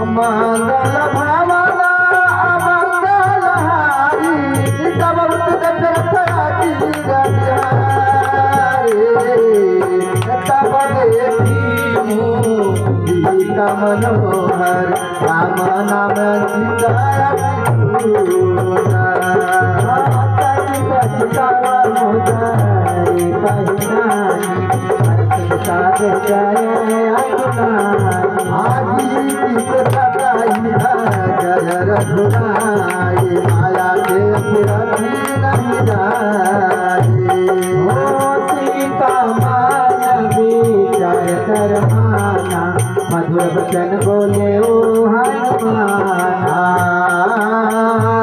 मंगल भावना मंगल हारी तब दशरथ तब देखी सीता मनोहर राम नाम माया के सीता मान विचार कर माना मधुर वचन बोले ओ हनुमान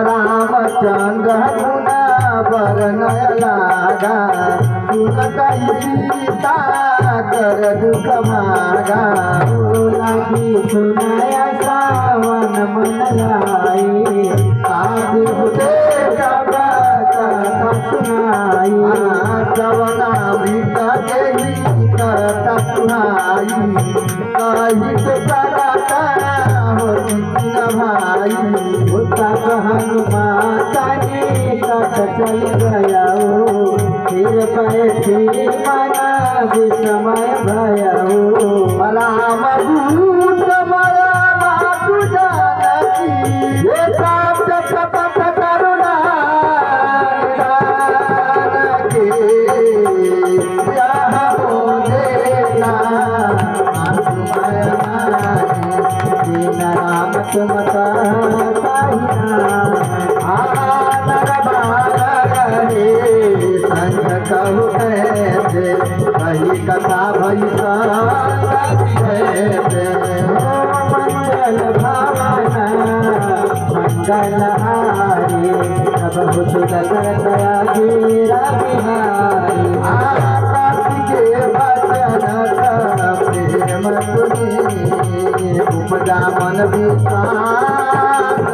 रामचंद्र गुना बरनय लागा सीता कर दुख मागा लगी सुनाया सावन मन लाई आदि सुनाई सवना भीता देही करता सुनाई कही से करता हो भाई उसका हनुमाता ने कट चल गया फिर पैसे मना विस्मय भया राम दूत मया मातु जानकी ये प्राप्त शपथ करुणा के यह बोलेना राम तुम कहु कैसे वही कथा भई मंगल भावना मंगल हारी प्रभु दशरथ वीरा बिहारी के वचन प्रेम सुनी उपजा मन विश्वास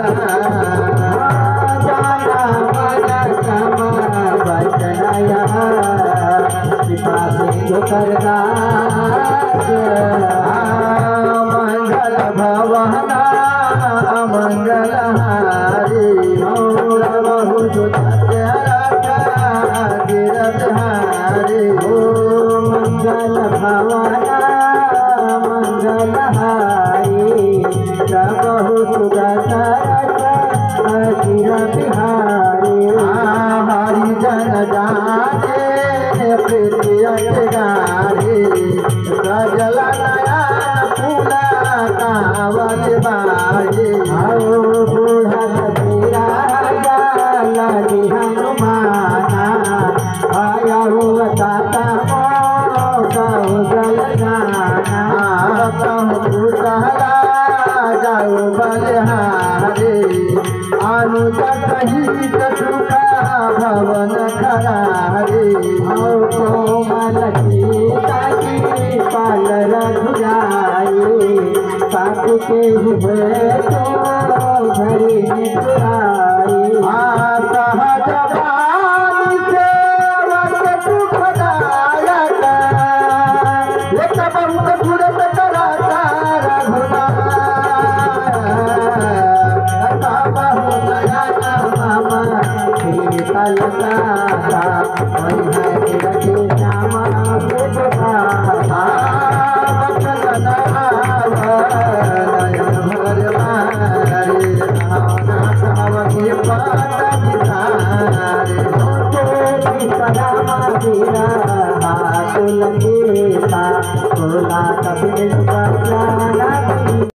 जाना मन कम वचनया कृपा सिंधु करदास मंगल भवना मंगल हारी प्रभु दशरथ गिरधारी मंगल भवना मंगल हारी प्रभु दशरथ गिरधारी हरि जन जाने प्रीति गारी सजल नया फूला कावल बारी बूढ़ा तेरा लगी हनुमाना आया हुआ ताता कहु जल जाना कहु कहला जाऊ बलिहारी अनुज कही सुखा भवन खरारी कोमल की पाल रघुराई पाप के हुए तो भरी निपुराई सहज भान सेवक सुखदायक एक बहुत तुरंत कराता